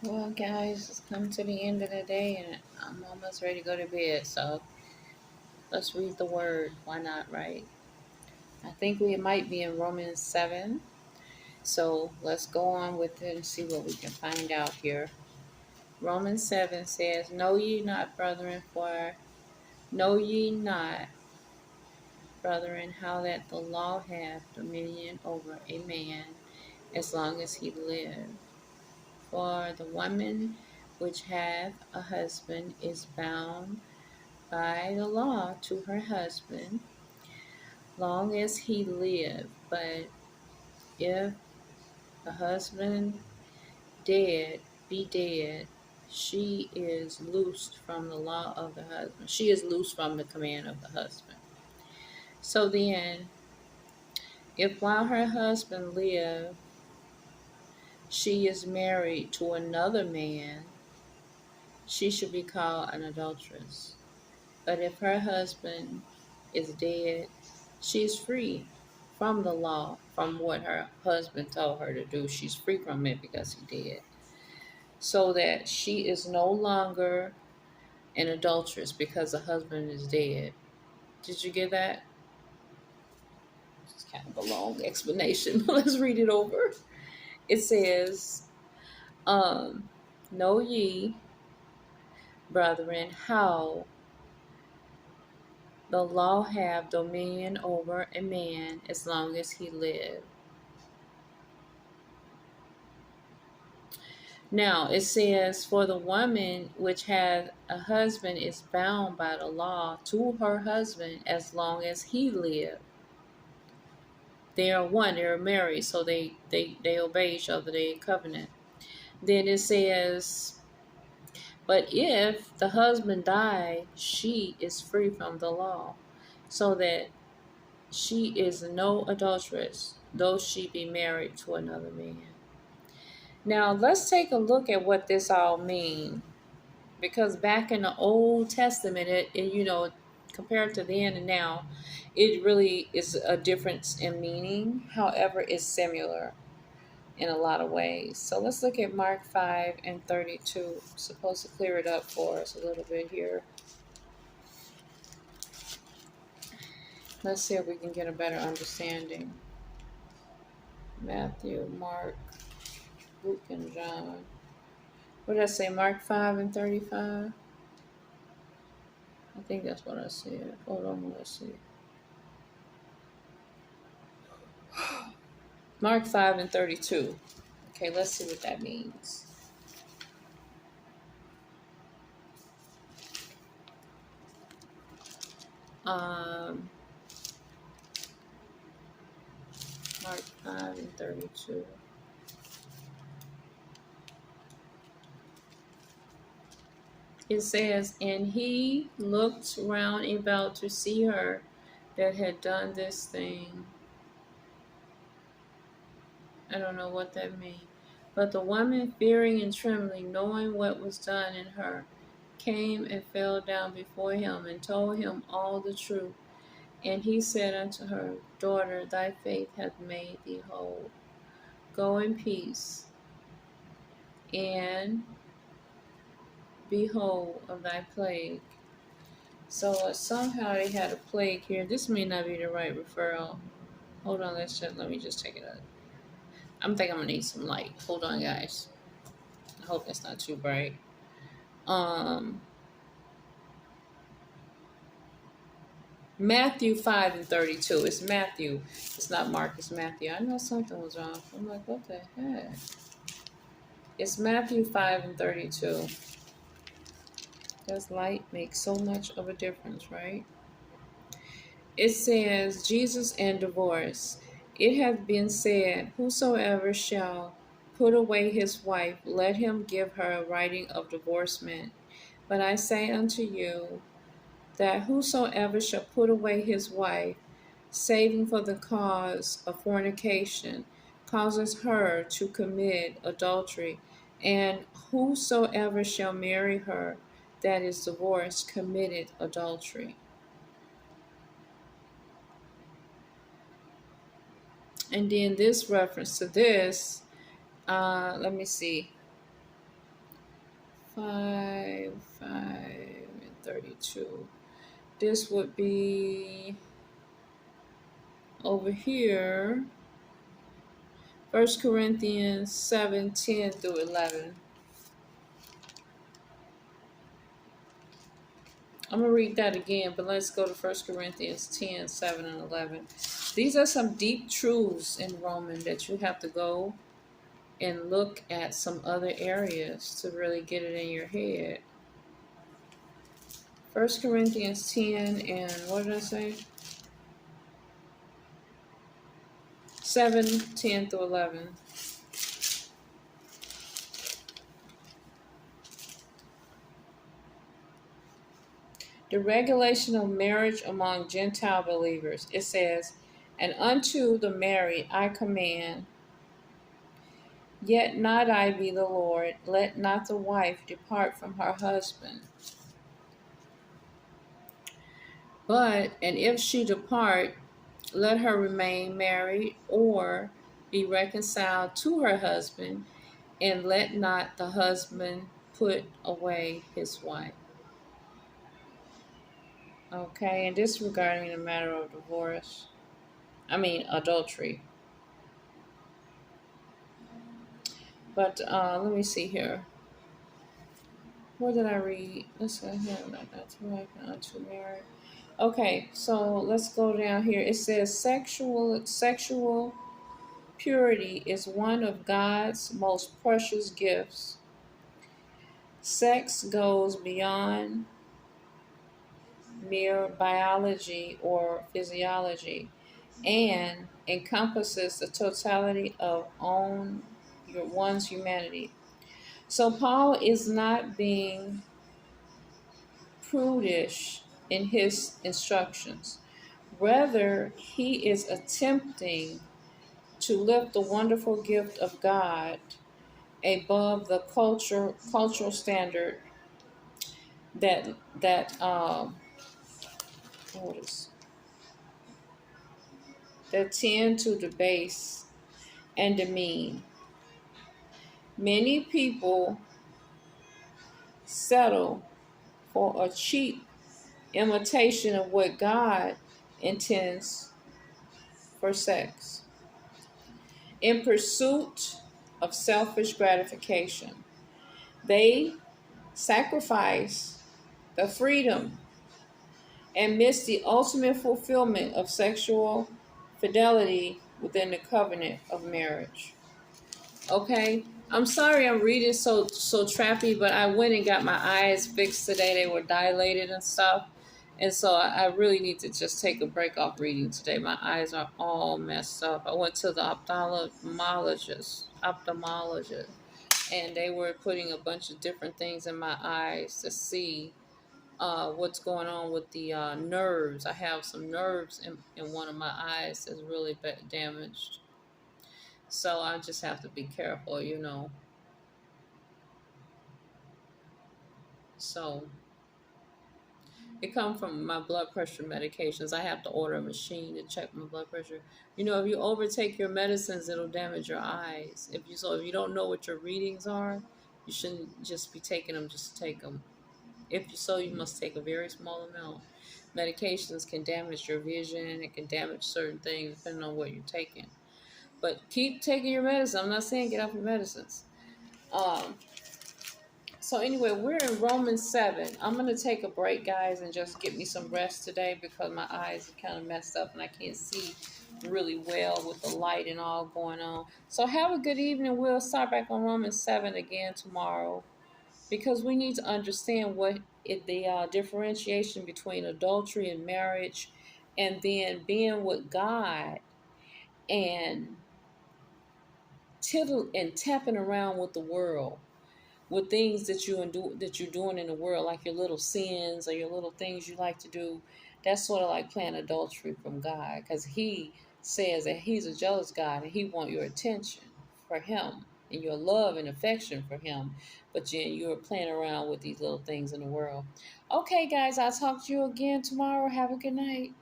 Well, guys, it's come to the end of the day, and I'm almost ready to go to bed. So let's read the word. Why not, right? I think we might be in Romans 7. So let's go on with it and see what we can find out here. Romans 7 says, Know ye not, brethren, know ye not, brethren, how that the law hath dominion over a man as long as he live? For the woman which hath a husband is bound by the law to her husband, long as he live. But if the husband be dead, she is loosed from the law of the husband. She is loosed from the command of the husband. So then, if while her husband live, she is married to another man, she should be called an adulteress. But if her husband is dead, she is free from the law, from what her husband told her to do. She's free from it because he did. So that she is no longer an adulteress because the husband is dead. Did you get that? It's kind of a long explanation. Let's read it over. It says, um, Know ye, brethren, how the law have dominion over a man as long as he live. Now it says, For the woman which has a husband is bound by the law to her husband as long as he live. They are one, they are married, so they obey each other, they covenant. Then it says, But if the husband die, she is free from the law, so that she is no adulteress, though she be married to another man. Now let's take a look at what this all means. Because back in the Old Testament, compared to then and now, it really is a difference in meaning. However, it's similar in a lot of ways. So let's look at Mark 5 and 32. I'm supposed to clear it up for us a little bit here. Let's see if we can get a better understanding. Matthew, Mark, Luke, and John. What did I say? Mark 5 and 35? I think that's what I said. Hold on, let's see. Mark 5 and 32. Okay, let's see what that means. Mark 5 and 32. It says, And he looked round about to see her that had done this thing. I don't know what that means. But the woman, fearing and trembling, knowing what was done in her, came and fell down before him and told him all the truth. And he said unto her, Daughter, thy faith hath made thee whole. Go in peace, and be whole of thy plague. So somehow they had a plague here. This may not be the right referral. Hold on, let me just take it out. I'm gonna need some light. Hold on, guys. I hope that's not too bright. Matthew 5 and 32. It's Matthew. It's not Mark, it's Matthew. I know something was wrong. I'm like, what the heck? It's Matthew 5 and 32. Does light make so much of a difference, right? It says, Jesus and divorce. It hath been said, Whosoever shall put away his wife, let him give her a writing of divorcement. But I say unto you, that whosoever shall put away his wife, saving for the cause of fornication, causes her to commit adultery, and whosoever shall marry her that is divorced committed adultery. And then this reference to this, let me see. 5, 5, and 32. This would be over here, 1 Corinthians 7, 10 through 11. I'm going to read that again, but let's go to 1 Corinthians 10, 7, and 11. These are some deep truths in Romans that you have to go and look at some other areas to really get it in your head. 1 Corinthians 10 and what did I say? 7, 10 through 11. The regulation of marriage among Gentile believers. It says, "And unto the married I command, yet not I be the Lord, let not the wife depart from her husband. But, and if she depart, let her remain married or be reconciled to her husband, and let not the husband put away his wife." Okay, and this regarding the matter of divorce. Adultery. But let me see here. What did I read? Let's go here. Not to wife, not to marry. Okay, so let's go down here. It says sexual purity is one of God's most precious gifts. Sex goes beyond mere biology or physiology and encompasses the totality of one's humanity. So Paul is not being prudish in his instructions. Rather, he is attempting to lift the wonderful gift of God above the cultural standard that what is that tend to debase and demean. Many people settle for a cheap imitation of what God intends for sex in pursuit of selfish gratification. They sacrifice the freedom and miss the ultimate fulfillment of sexual fidelity within the covenant of marriage. Okay, I'm sorry I'm reading so trappy, but I went and got my eyes fixed today. They were dilated and stuff, and so I really need to just take a break off reading today. My eyes are all messed up. I went to the ophthalmologist, and they were putting a bunch of different things in my eyes to see what's going on with the nerves. I have some nerves in one of my eyes that's really damaged. So I just have to be careful. So it comes from my blood pressure medications. I have to order a machine to check my blood pressure. If you overtake your medicines, it'll damage your eyes. If you don't know what your readings are, you shouldn't just be taking them just to take them. You must take a very small amount. Medications can damage your vision. It can damage certain things depending on what you're taking. But keep taking your medicine. I'm not saying get off your medicines. So anyway, we're in Romans 7. I'm going to take a break, guys, and just get me some rest today because my eyes are kind of messed up and I can't see really well with the light and all going on. So have a good evening. We'll start back on Romans 7 again tomorrow because we need to understand what the differentiation between adultery and marriage and then being with God and tapping around with the world, with things that you're doing in the world, like your little sins or your little things you like to do. That's sort of like playing adultery from God, because He says that He's a jealous God and He wants your attention for Him and your love and affection for Him. But you're playing around with these little things in the world. Okay, guys, I'll talk to you again tomorrow. Have a good night.